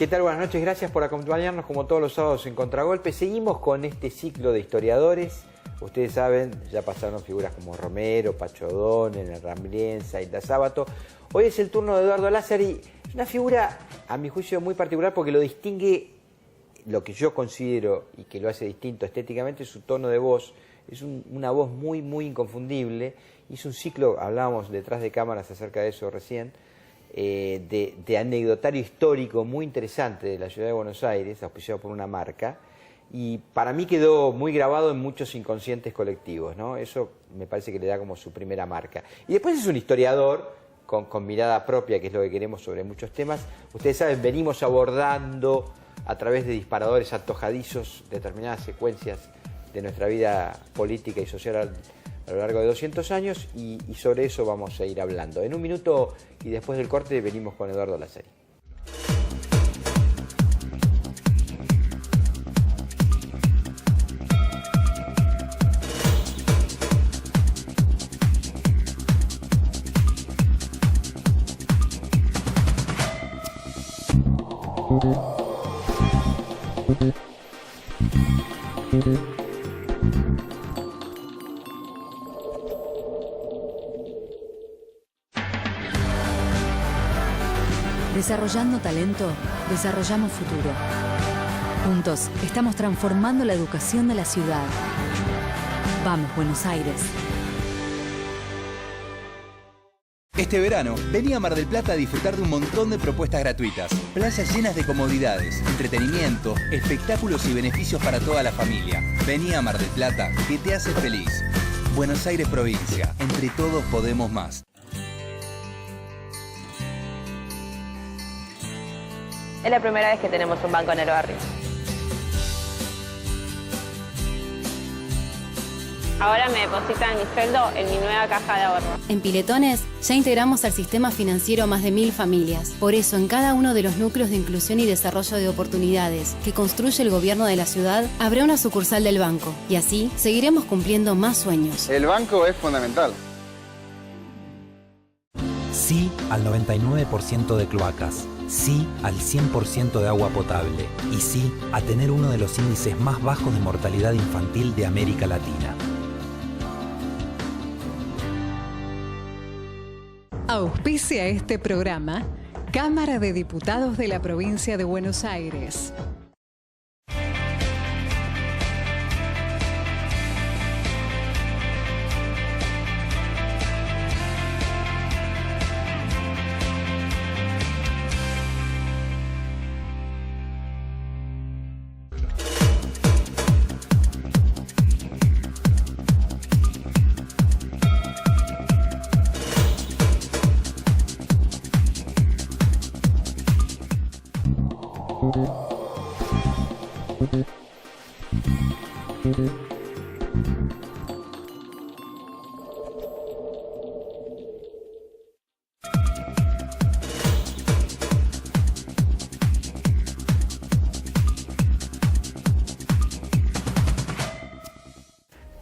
¿Qué tal? Buenas noches, gracias por acompañarnos como todos los sábados en Contragolpe. Seguimos con este ciclo de historiadores. Ustedes saben, ya pasaron figuras como Romero, Pacho O'Donnell, Rambrienza, Hilda Sábato. Hoy es el turno de Eduardo Lázari. Es una figura, a mi juicio, muy particular porque lo distingue, lo que yo considero y que lo hace distinto estéticamente, es su tono de voz. Es una voz muy inconfundible. Hizo un ciclo, hablábamos detrás de cámaras acerca de eso recién, de anecdotario histórico muy interesante de la ciudad de Buenos Aires, auspiciado por una marca, y para mí quedó muy grabado en muchos inconscientes colectivos, ¿no? Eso me parece que le da como su primera marca. Y después es un historiador con mirada propia, que es lo que queremos sobre muchos temas. Ustedes saben, venimos abordando a través de disparadores antojadizos determinadas secuencias de nuestra vida política y social a lo largo de 200 años y sobre eso vamos a ir hablando. En un minuto y después del corte venimos con Eduardo Lázari. Desarrollando talento, desarrollamos futuro. Juntos, estamos transformando la educación de la ciudad. Vamos, Buenos Aires. Este verano, vení a Mar del Plata a disfrutar de un montón de propuestas gratuitas. Playas llenas de comodidades, entretenimiento, espectáculos y beneficios para toda la familia. Vení a Mar del Plata, que te hace feliz. Buenos Aires provincia, entre todos podemos más. Es la primera vez que tenemos un banco en el barrio. Ahora me depositan mi sueldo en mi nueva caja de ahorro. En Piletones ya integramos al sistema financiero más de 1000 familias. Por eso, en cada uno de los núcleos de inclusión y desarrollo de oportunidades que construye el gobierno de la ciudad, habrá una sucursal del banco. Y así, seguiremos cumpliendo más sueños. El banco es fundamental. Sí al 99% de cloacas. Sí al 100% de agua potable y sí a tener uno de los índices más bajos de mortalidad infantil de América Latina. Auspicia este programa Cámara de Diputados de la Provincia de Buenos Aires.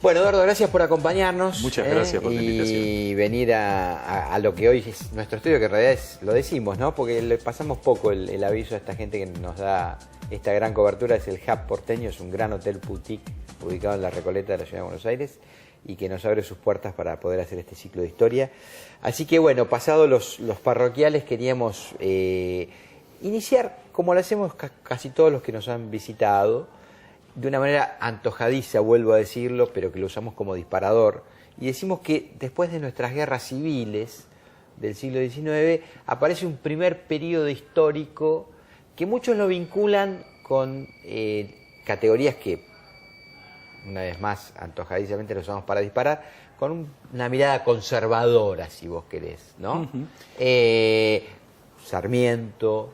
Bueno, Eduardo, gracias por acompañarnos. Muchas gracias por la invitación. Y venir a lo que hoy es nuestro estudio, que en realidad lo decimos, ¿no? Porque le pasamos poco el aviso a esta gente que nos da esta gran cobertura. Es el Hub Porteño, es un gran hotel boutique ubicado en la Recoleta de la ciudad de Buenos Aires y que nos abre sus puertas para poder hacer este ciclo de historia. Así que bueno, pasados los parroquiales, queríamos iniciar, como lo hacemos casi todos los que nos han visitado, de una manera antojadiza, vuelvo a decirlo, pero que lo usamos como disparador. Y decimos que después de nuestras guerras civiles del siglo XIX, aparece un primer periodo histórico que muchos lo vinculan con categorías que, una vez más, antojadizamente lo usamos para disparar, con una mirada conservadora, si vos querés, ¿no? Sarmiento,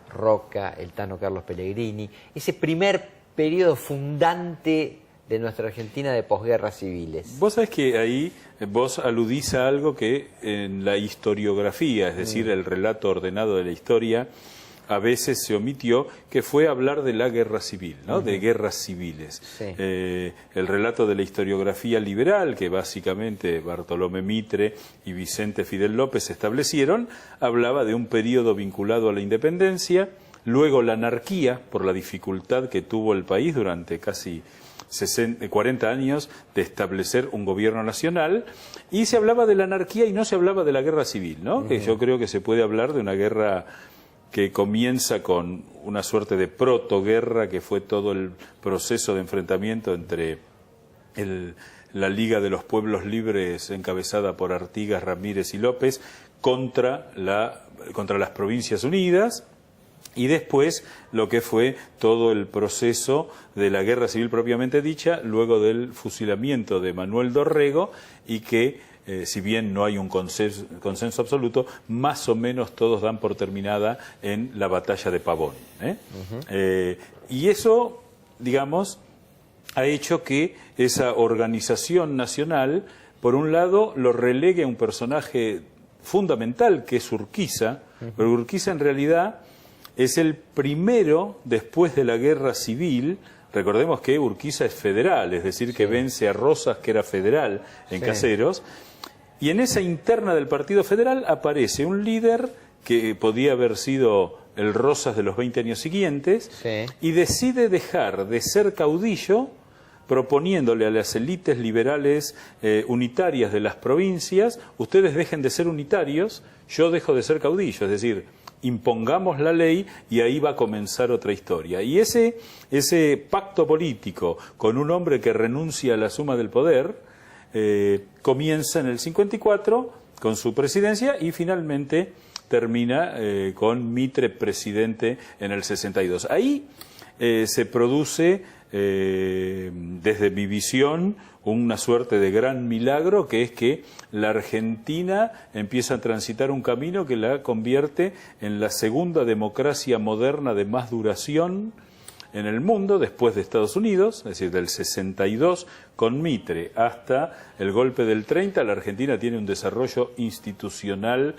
Roca, el Tano Carlos Pellegrini, ese primer periodo fundante de nuestra Argentina de posguerras civiles. Vos sabés que ahí vos aludís a algo que en la historiografía, es decir, el relato ordenado de la historia, a veces se omitió, que fue hablar de la guerra civil, ¿no? De guerras civiles. Sí. El relato de la historiografía liberal, que básicamente Bartolomé Mitre y Vicente Fidel López establecieron, hablaba de un periodo vinculado a la independencia, luego la anarquía, por la dificultad que tuvo el país durante casi 40 años de establecer un gobierno nacional, y se hablaba de la anarquía y no se hablaba de la guerra civil, ¿no? Que yo creo que se puede hablar de una guerra que comienza con una suerte de protoguerra, que fue todo el proceso de enfrentamiento entre la Liga de los Pueblos Libres, encabezada por Artigas, Ramírez y López, contra las Provincias Unidas, y después lo que fue todo el proceso de la guerra civil propiamente dicha, luego del fusilamiento de Manuel Dorrego, y que, si bien no hay un consenso absoluto, más o menos todos dan por terminada en la batalla de Pavón. Y eso, digamos, ha hecho que esa organización nacional, por un lado, lo relegue a un personaje fundamental, que es Urquiza, pero Urquiza en realidad es el primero, después de la guerra civil. Recordemos que Urquiza es federal, es decir, que vence a Rosas, que era federal en Caseros, y en esa interna del Partido Federal aparece un líder que podía haber sido el Rosas de los 20 años siguientes, y decide dejar de ser caudillo, proponiéndole a las élites liberales unitarias de las provincias: ustedes dejen de ser unitarios, yo dejo de ser caudillo, es decir, impongamos la ley y ahí va a comenzar otra historia. Y ese pacto político con un hombre que renuncia a la suma del poder comienza en el 54 con su presidencia y finalmente termina con Mitre presidente en el 62. Ahí se produce, desde mi visión, una suerte de gran milagro, que es que la Argentina empieza a transitar un camino que la convierte en la segunda democracia moderna de más duración en el mundo, después de Estados Unidos. Es decir, del 62 con Mitre hasta el golpe del 30, la Argentina tiene un desarrollo institucional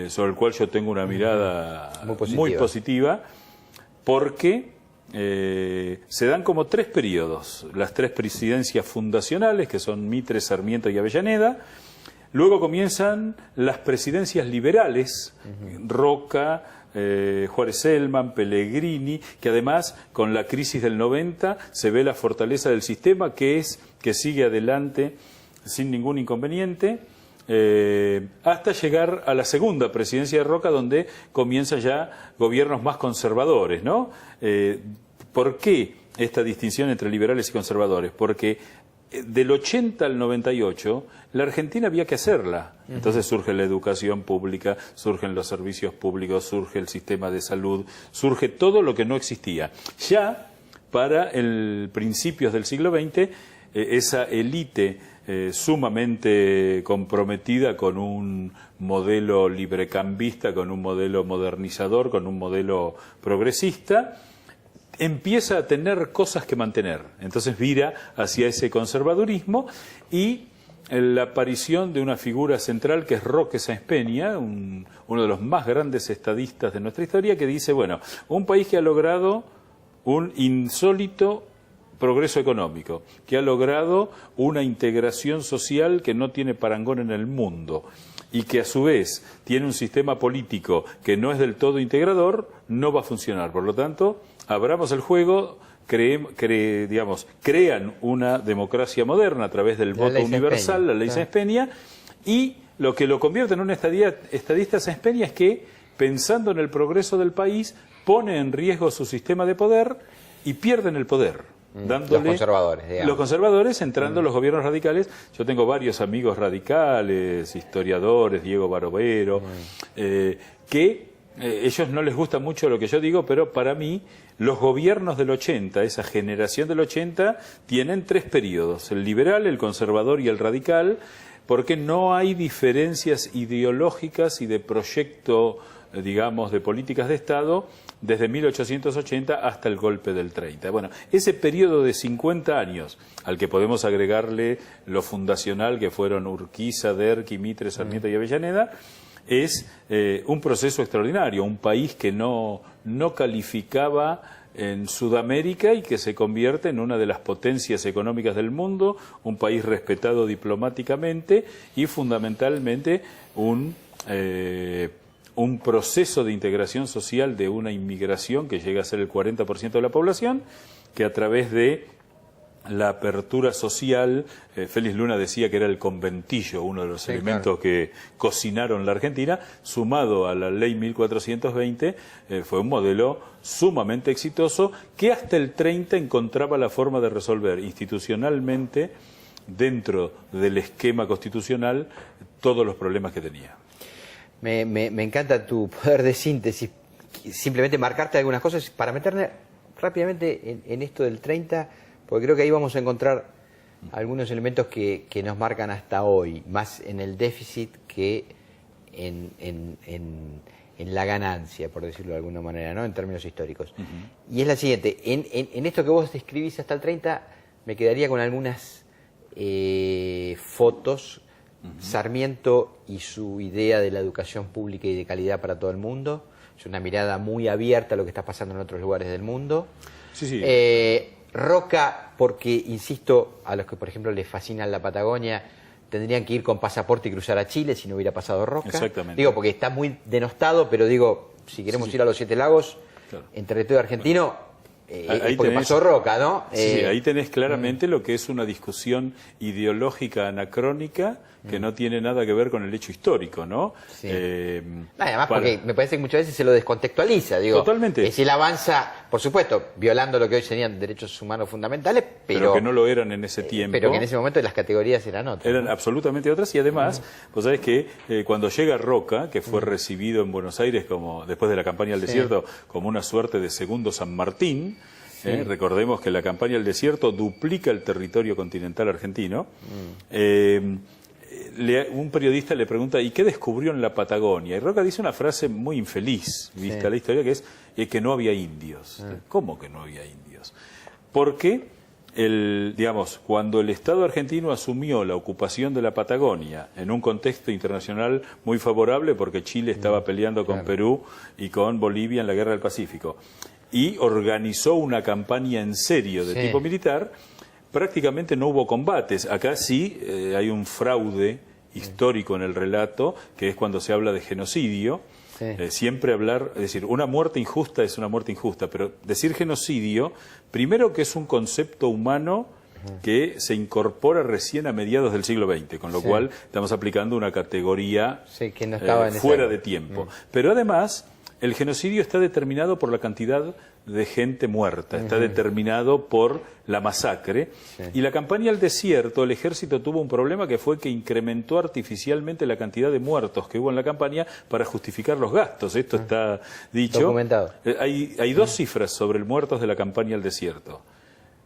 sobre el cual yo tengo una mirada muy positiva, porque se dan como tres periodos: las tres presidencias fundacionales, que son Mitre, Sarmiento y Avellaneda. Luego comienzan las presidencias liberales, Roca, Juárez Selman, Pellegrini, que además con la crisis del 90 se ve la fortaleza del sistema, que sigue adelante sin ningún inconveniente, hasta llegar a la segunda presidencia de Roca, donde comienzan ya gobiernos más conservadores, ¿no? ¿Por qué esta distinción entre liberales y conservadores? Porque del 80 al 98 la Argentina había que hacerla. Entonces surge la educación pública, surgen los servicios públicos, surge el sistema de salud, surge todo lo que no existía. Ya para el principios del siglo XX, esa élite sumamente comprometida con un modelo librecambista, con un modelo modernizador, con un modelo progresista, empieza a tener cosas que mantener. Entonces vira hacia ese conservadurismo, y la aparición de una figura central que es Roque Sáenz Peña, uno de los más grandes estadistas de nuestra historia, que dice, bueno, un país que ha logrado un insólito progreso económico, que ha logrado una integración social que no tiene parangón en el mundo, y que a su vez tiene un sistema político que no es del todo integrador, no va a funcionar. Por lo tanto, abramos el juego, crean una democracia moderna a través del voto universal, la ley Sáenz Peña, y lo que lo convierte en un estadista Sáenz Peña es que, pensando en el progreso del país, pone en riesgo su sistema de poder y pierden el poder. Dándole, los conservadores, entrando los gobiernos radicales. Yo tengo varios amigos radicales, historiadores, Diego Barovero, que ellos no les gusta mucho lo que yo digo, pero para mí los gobiernos del 80, esa generación del 80, tienen tres periodos: el liberal, el conservador y el radical, porque no hay diferencias ideológicas y de proyecto, digamos, de políticas de Estado desde 1880 hasta el golpe del 30. Bueno, ese periodo de 50 años, al que podemos agregarle lo fundacional que fueron Urquiza, Derqui, Mitre, Sarmiento y Avellaneda, es un proceso extraordinario, un país que no calificaba en Sudamérica y que se convierte en una de las potencias económicas del mundo, un país respetado diplomáticamente y fundamentalmente un un proceso de integración social de una inmigración que llega a ser el 40% de la población, que a través de la apertura social, Félix Luna decía que era el conventillo, uno de los elementos que cocinaron la Argentina, sumado a la ley 1420, fue un modelo sumamente exitoso que hasta el 30 encontraba la forma de resolver institucionalmente, dentro del esquema constitucional, todos los problemas que tenía. Me encanta tu poder de síntesis, simplemente marcarte algunas cosas para meterme rápidamente en esto del 30, porque creo que ahí vamos a encontrar algunos elementos que nos marcan hasta hoy, más en el déficit que en la ganancia, por decirlo de alguna manera, ¿no? En términos históricos. Y es la siguiente, en esto que vos describís hasta el 30, me quedaría con algunas fotos. Sarmiento y su idea de la educación pública y de calidad para todo el mundo, es una mirada muy abierta a lo que está pasando en otros lugares del mundo. Roca, porque, insisto, a los que, por ejemplo, les fascina la Patagonia, tendrían que ir con pasaporte y cruzar a Chile si no hubiera pasado Roca. Exactamente. Digo, porque está muy denostado, pero digo, si queremos ir a los 7 lagos, en territorio argentino, ahí porque tenés, pasó Roca, ¿no? Sí, ahí tenés claramente lo que es una discusión ideológica anacrónica que no tiene nada que ver con el hecho histórico, ¿no? Además, porque me parece que muchas veces se lo descontextualiza, digo. Totalmente. Es decir, avanza, por supuesto, violando lo que hoy serían derechos humanos fundamentales, pero que no lo eran en ese tiempo. Pero que en ese momento las categorías eran otras. Eran absolutamente otras, y además, vos sabés que cuando llega Roca, que fue recibido en Buenos Aires como después de la campaña del desierto como una suerte de segundo San Martín, recordemos que la campaña del desierto duplica el territorio continental argentino. Un periodista le pregunta, ¿y qué descubrió en la Patagonia? Y Roca dice una frase muy infeliz, vista la historia, que es que no había indios. ¿Cómo que no había indios? Porque, cuando el Estado argentino asumió la ocupación de la Patagonia en un contexto internacional muy favorable, porque Chile estaba peleando con Perú y con Bolivia en la Guerra del Pacífico, y organizó una campaña en serio de tipo militar, prácticamente no hubo combates. Acá sí hay un fraude histórico en el relato, que es cuando se habla de genocidio. Siempre hablar, es decir, una muerte injusta es una muerte injusta, pero decir genocidio, primero que es un concepto humano que se incorpora recién a mediados del siglo XX, con lo cual estamos aplicando una categoría que no estaba fuera de tiempo. Pero además, el genocidio está determinado por la cantidad de gente muerta, está determinado por la masacre. Y la campaña al desierto, el ejército tuvo un problema que fue que incrementó artificialmente la cantidad de muertos que hubo en la campaña para justificar los gastos. Esto está dicho. Documentado. Hay dos cifras sobre el muertos de la campaña al desierto.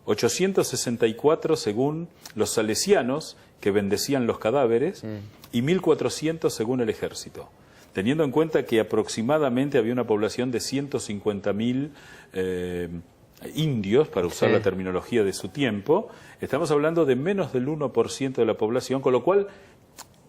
864 según los salesianos, que bendecían los cadáveres, y 1400 según el ejército. Teniendo en cuenta que aproximadamente había una población de 150.000 indios, para usar la terminología de su tiempo, estamos hablando de menos del 1% de la población, con lo cual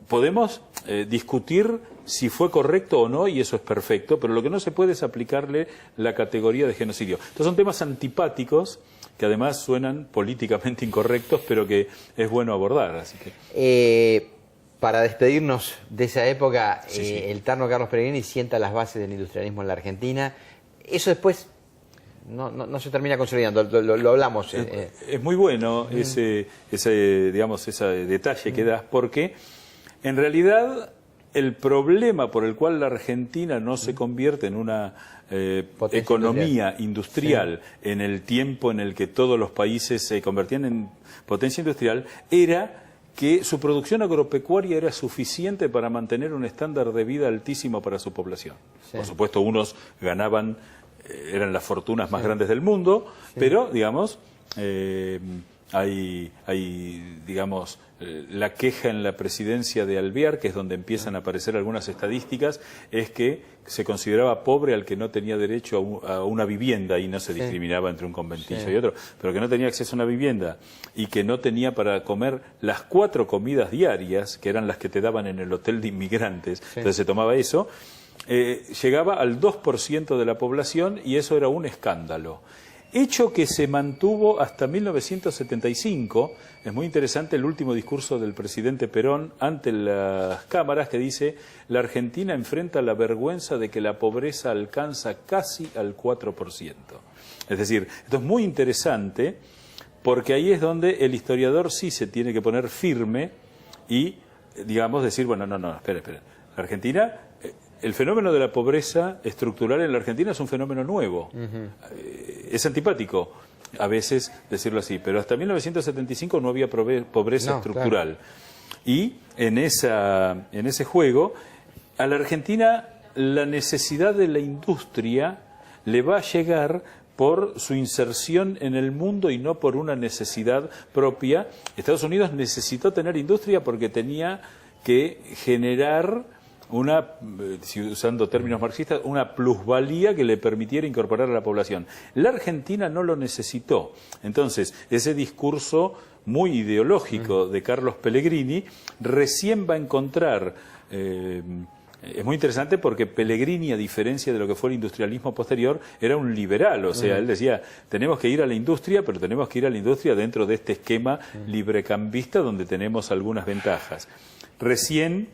podemos discutir si fue correcto o no, y eso es perfecto, pero lo que no se puede es aplicarle la categoría de genocidio. Estos son temas antipáticos, que además suenan políticamente incorrectos, pero que es bueno abordar. Así que... para despedirnos de esa época, el Tarno Carlos Pellegrini sienta las bases del industrialismo en la Argentina. Eso después no se termina consolidando, lo hablamos. Es muy bueno ese detalle que das, porque en realidad el problema por el cual la Argentina no se convierte en una economía industrial en el tiempo en el que todos los países se convertían en potencia industrial era que su producción agropecuaria era suficiente para mantener un estándar de vida altísimo para su población. Por supuesto, unos ganaban, eran las fortunas más grandes del mundo, pero, digamos, hay la queja en la presidencia de Alvear, que es donde empiezan a aparecer algunas estadísticas, es que se consideraba pobre al que no tenía derecho a una vivienda, y no se discriminaba entre un conventillo y otro, pero que no tenía acceso a una vivienda y que no tenía para comer las 4 comidas diarias, que eran las que te daban en el hotel de inmigrantes, entonces se tomaba eso, llegaba al 2% de la población, y eso era un escándalo. hecho que se mantuvo hasta 1975. Es muy interesante el último discurso del presidente Perón ante las cámaras, que dice: la Argentina enfrenta la vergüenza de que la pobreza alcanza casi al 4%. Es decir, esto es muy interesante porque ahí es donde el historiador sí se tiene que poner firme y, digamos, decir, bueno, no, espera. La Argentina, el fenómeno de la pobreza estructural en la Argentina es un fenómeno nuevo. Es antipático a veces decirlo así, pero hasta 1975 no había pobreza estructural. Claro. Y en ese juego, a la Argentina la necesidad de la industria le va a llegar por su inserción en el mundo y no por una necesidad propia. Estados Unidos necesitó tener industria porque tenía que generar usando términos marxistas, una plusvalía que le permitiera incorporar a la población. La Argentina no lo necesitó. Entonces, ese discurso muy ideológico de Carlos Pellegrini recién va a encontrar... es muy interesante porque Pellegrini, a diferencia de lo que fue el industrialismo posterior, era un liberal. O sea, él decía, tenemos que ir a la industria, pero tenemos que ir a la industria dentro de este esquema librecambista donde tenemos algunas ventajas. Recién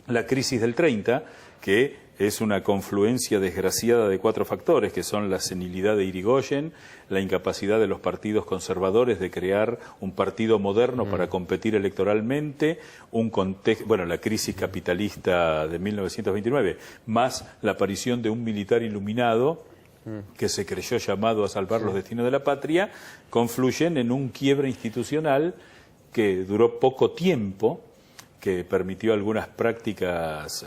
la crisis del 30, que es una confluencia desgraciada de 4 factores, que son la senilidad de Irigoyen, la incapacidad de los partidos conservadores de crear un partido moderno para competir electoralmente, la crisis capitalista de 1929, más la aparición de un militar iluminado que se creyó llamado a salvar los destinos de la patria, confluyen en un quiebre institucional que duró poco tiempo, que permitió algunas prácticas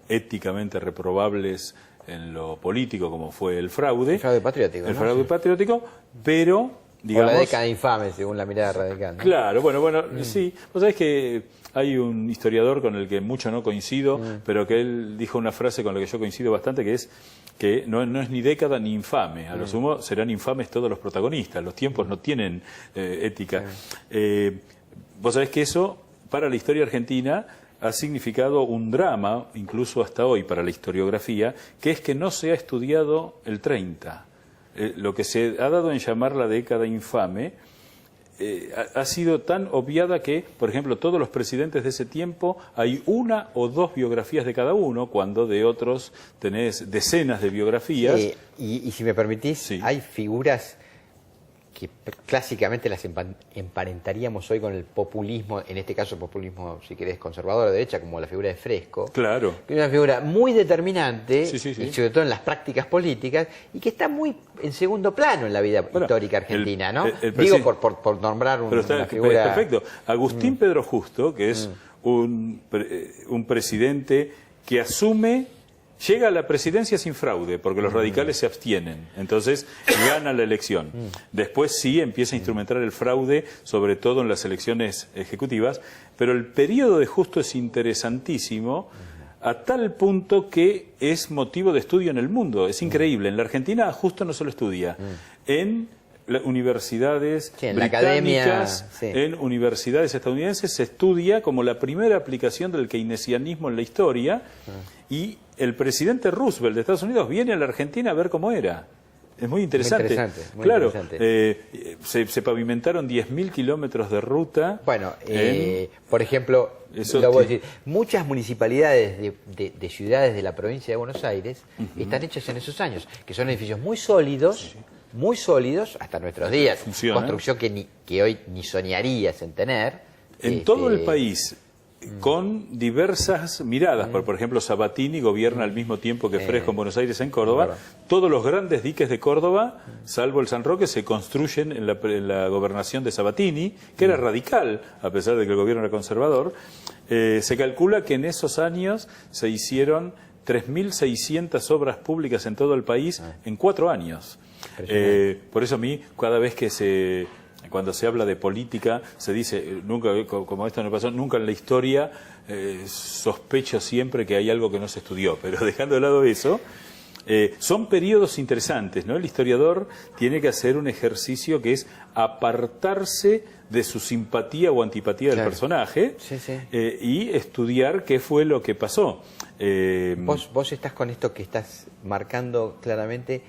éticamente reprobables en lo político, como fue el fraude. El fraude patriótico. El fraude patriótico, pero, digamos... O la década infame, según la mirada radical, ¿no? Claro, bueno, sí. Vos sabés que hay un historiador con el que mucho no coincido, pero que él dijo una frase con la que yo coincido bastante, que es que no es ni década ni infame. A lo sumo serán infames todos los protagonistas. Los tiempos no tienen ética. Vos sabés que eso, para la historia argentina, ha significado un drama, incluso hasta hoy, para la historiografía, que es que no se ha estudiado el 30. Lo que se ha dado en llamar la década infame ha sido tan obviada que, por ejemplo, todos los presidentes de ese tiempo hay 1 o 2 biografías de cada uno, cuando de otros tenés decenas de biografías. Y si me permitís, hay figuras que clásicamente las emparentaríamos hoy con el populismo, en este caso populismo, si querés, conservador de derecha, como la figura de Fresco. Claro. Que es una figura muy determinante, sí. y sobre todo en las prácticas políticas, y que está muy en segundo plano en la vida histórica argentina, ¿no? Digo, por nombrar una figura... Perfecto. Agustín Pedro Justo, que es un presidente que asume... Llega a la presidencia sin fraude, porque los radicales se abstienen. Entonces, gana la elección. Después sí empieza a instrumentar el fraude, sobre todo en las elecciones ejecutivas. Pero el periodo de Justo es interesantísimo, a tal punto que es motivo de estudio en el mundo. Es increíble. En la Argentina, Justo no se lo estudia. En universidades en británicas, la academia, en universidades estadounidenses, se estudia como la primera aplicación del keynesianismo en la historia, y el presidente Roosevelt de Estados Unidos viene a la Argentina a ver cómo era. Es muy interesante. Muy claro, interesante. Se pavimentaron 10.000 kilómetros de ruta. Bueno, por ejemplo, lo voy a decir, muchas municipalidades de ciudades de la provincia de Buenos Aires están hechas en esos años, que son edificios muy sólidos, hasta nuestros días. Funciona. Construcción que hoy ni soñarías en tener. En todo el país, con diversas miradas. Por ejemplo, Sabatini gobierna al mismo tiempo que Fresco en Buenos Aires, en Córdoba. Todos los grandes diques de Córdoba, salvo el San Roque, se construyen en la gobernación de Sabatini, que era radical, a pesar de que el gobierno era conservador. Se calcula que en esos años se hicieron 3.600 obras públicas en todo el país en 4 años. Por eso a mí, cada vez que cuando se habla de política, se dice, nunca, como esto no pasó, nunca en la historia, sospecho siempre que hay algo que no se estudió, pero dejando de lado eso, son periodos interesantes, ¿no? El historiador tiene que hacer un ejercicio que es apartarse de su simpatía o antipatía del personaje y estudiar qué fue lo que pasó. Vos estás con esto que estás marcando claramente,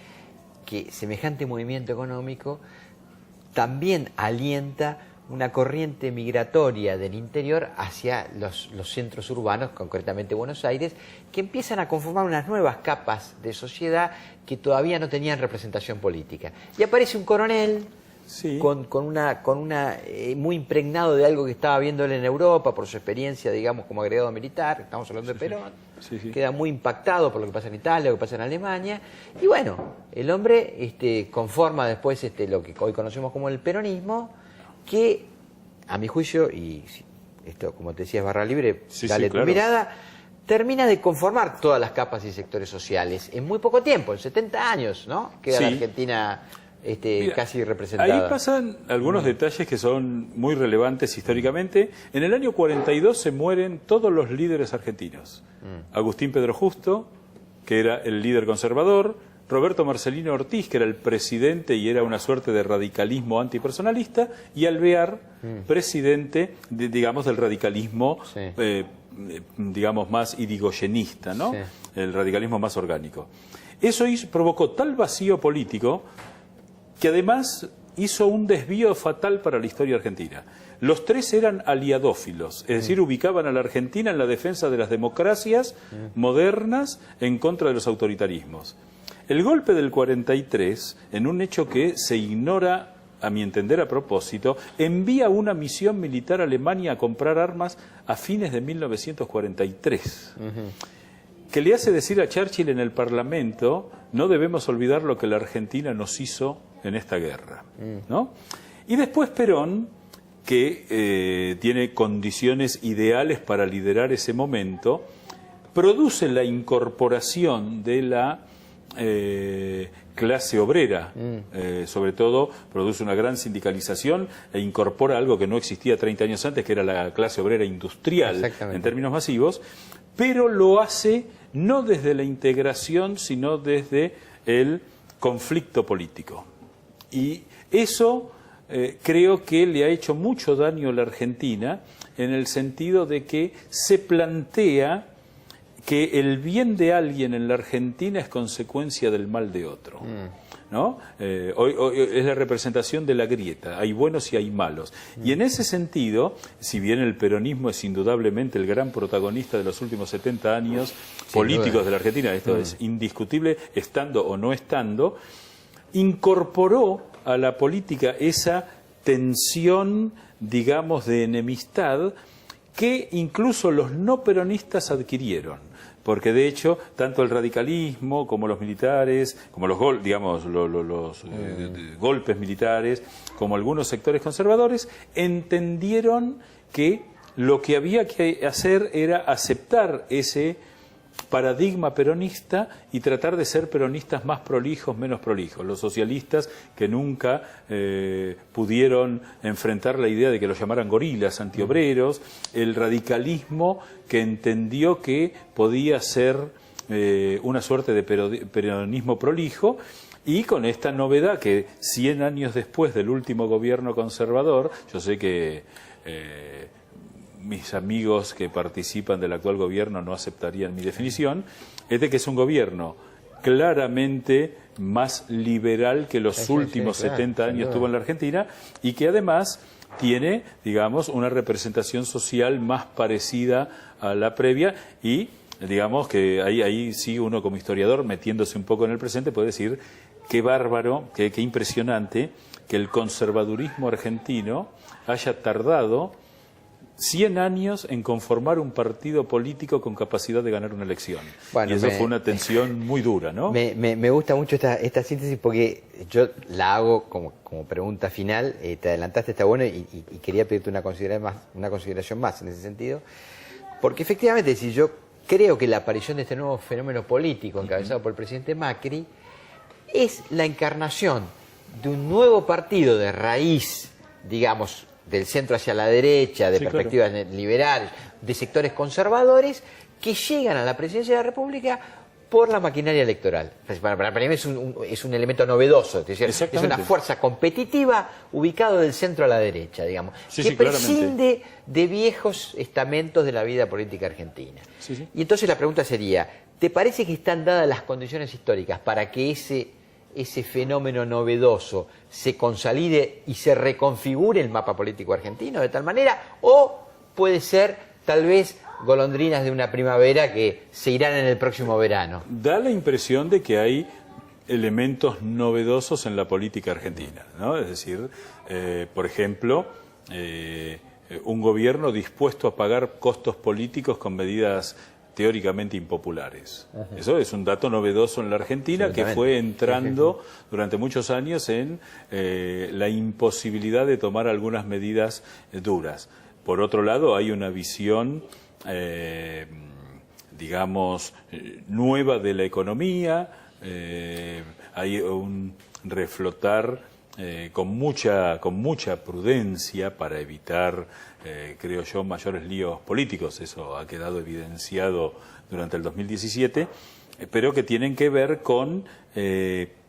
que semejante movimiento económico también alienta una corriente migratoria del interior hacia los centros urbanos, concretamente Buenos Aires, que empiezan a conformar unas nuevas capas de sociedad que todavía no tenían representación política. Y aparece un coronel Sí. con una muy impregnado de algo que estaba viendo él en Europa por su experiencia, digamos, como agregado militar, estamos hablando de Perón, queda muy impactado por lo que pasa en Italia, lo que pasa en Alemania, y bueno, el hombre conforma después lo que hoy conocemos como el peronismo, que a mi juicio, y esto como te decías barra libre, dale tu mirada, termina de conformar todas las capas y sectores sociales en muy poco tiempo, en 70 años, ¿no? Queda la Argentina Mira, casi representada. Ahí pasan algunos detalles que son muy relevantes históricamente. En el año 42 se mueren todos los líderes argentinos. Agustín Pedro Justo, que era el líder conservador, Roberto Marcelino Ortiz, que era el presidente y era una suerte de radicalismo antipersonalista, y Alvear, presidente, digamos, del radicalismo, digamos, más irigoyenista, ¿no? El radicalismo más orgánico. Eso provocó tal vacío político que además hizo un desvío fatal para la historia argentina. Los tres eran aliadófilos, es decir, ubicaban a la Argentina en la defensa de las democracias modernas en contra de los autoritarismos. El golpe del 43, en un hecho que se ignora, a mi entender a propósito, envía una misión militar a Alemania a comprar armas a fines de 1943. Que le hace decir a Churchill en el Parlamento: no debemos olvidar lo que la Argentina nos hizo en esta guerra, ¿no? Y después Perón, que tiene condiciones ideales para liderar ese momento, produce la incorporación de la clase obrera, sobre todo produce una gran sindicalización e incorpora algo que no existía 30 años antes, que era la clase obrera industrial en términos masivos, pero lo hace no desde la integración, sino desde el conflicto político. Y eso creo que le ha hecho mucho daño a la Argentina, en el sentido de que se plantea que el bien de alguien en la Argentina es consecuencia del mal de otro, ¿no? Hoy es la representación de la grieta, hay buenos y hay malos. Y en ese sentido, si bien el peronismo es indudablemente el gran protagonista de los últimos 70 años políticos de la Argentina, esto es indiscutible, estando o no estando, incorporó a la política esa tensión, digamos, de enemistad que incluso los no peronistas adquirieron. Porque de hecho, tanto el radicalismo como los militares, como los golpes militares, como algunos sectores conservadores, entendieron que lo que había que hacer era aceptar ese paradigma peronista y tratar de ser peronistas más prolijos, menos prolijos. Los socialistas, que nunca pudieron enfrentar la idea de que los llamaran gorilas, antiobreros, el radicalismo, que entendió que podía ser una suerte de peronismo prolijo, y con esta novedad que 100 años después del último gobierno conservador, yo sé que mis amigos que participan del actual gobierno no aceptarían mi definición, es de que es un gobierno claramente más liberal que los últimos 70 años tuvo en la Argentina, y que además tiene, digamos, una representación social más parecida a la previa, y digamos que ahí sí uno como historiador, metiéndose un poco en el presente, puede decir qué bárbaro, qué impresionante que el conservadurismo argentino haya tardado 100 años en conformar un partido político con capacidad de ganar una elección. Bueno, y eso fue una tensión muy dura, ¿no? Me gusta mucho esta síntesis, porque yo la hago como pregunta final. Te adelantaste, está bueno, y quería pedirte una consideración más en ese sentido. Porque efectivamente, si yo creo que la aparición de este nuevo fenómeno político encabezado por el presidente Macri es la encarnación de un nuevo partido de raíz, digamos, del centro hacia la derecha, de perspectivas liberales, de sectores conservadores, que llegan a la presidencia de la República por la maquinaria electoral. Para mí es un elemento novedoso, es decir, es una fuerza competitiva ubicada del centro a la derecha, digamos, que prescinde de viejos estamentos de la vida política argentina. Y entonces la pregunta sería, ¿te parece que están dadas las condiciones históricas para que ese fenómeno novedoso se consolide y se reconfigure el mapa político argentino de tal manera? ¿O puede ser tal vez golondrinas de una primavera que se irán en el próximo verano? Da la impresión de que hay elementos novedosos en la política argentina, ¿no? Es decir, por ejemplo, un gobierno dispuesto a pagar costos políticos con medidas teóricamente impopulares. Eso es un dato novedoso en la Argentina que fue entrando durante muchos años en la imposibilidad de tomar algunas medidas duras. Por otro lado, hay una visión digamos, nueva de la economía, hay un reflotar con mucha prudencia para evitar, creo yo, mayores líos políticos. Eso ha quedado evidenciado durante el 2017, pero que tienen que ver con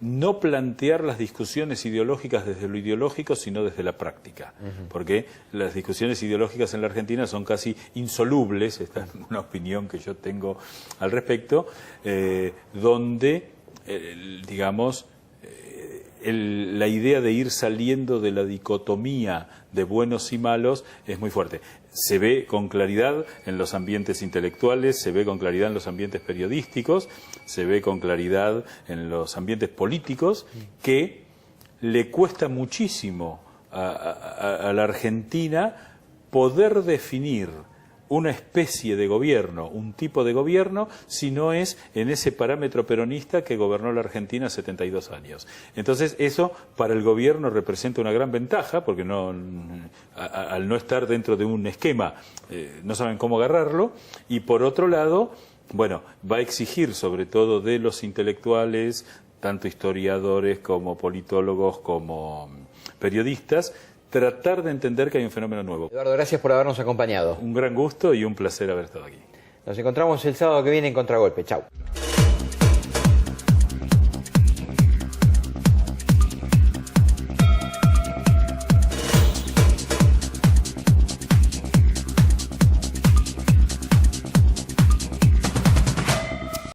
no plantear las discusiones ideológicas desde lo ideológico, sino desde la práctica. Porque las discusiones ideológicas en la Argentina son casi insolubles, esta es una opinión que yo tengo al respecto, donde, digamos, la idea de ir saliendo de la dicotomía de buenos y malos es muy fuerte. Se ve con claridad en los ambientes intelectuales, se ve con claridad en los ambientes periodísticos, se ve con claridad en los ambientes políticos, que le cuesta muchísimo a la Argentina poder definir una especie de gobierno, un tipo de gobierno, si no es en ese parámetro peronista que gobernó la Argentina 72 años. Entonces, eso para el gobierno representa una gran ventaja, porque al no estar dentro de un esquema, no saben cómo agarrarlo, y por otro lado, bueno, va a exigir sobre todo de los intelectuales, tanto historiadores como politólogos como periodistas, tratar de entender que hay un fenómeno nuevo. Eduardo, gracias por habernos acompañado. Un gran gusto y un placer haber estado aquí. Nos encontramos el sábado que viene en Contragolpe. Chau.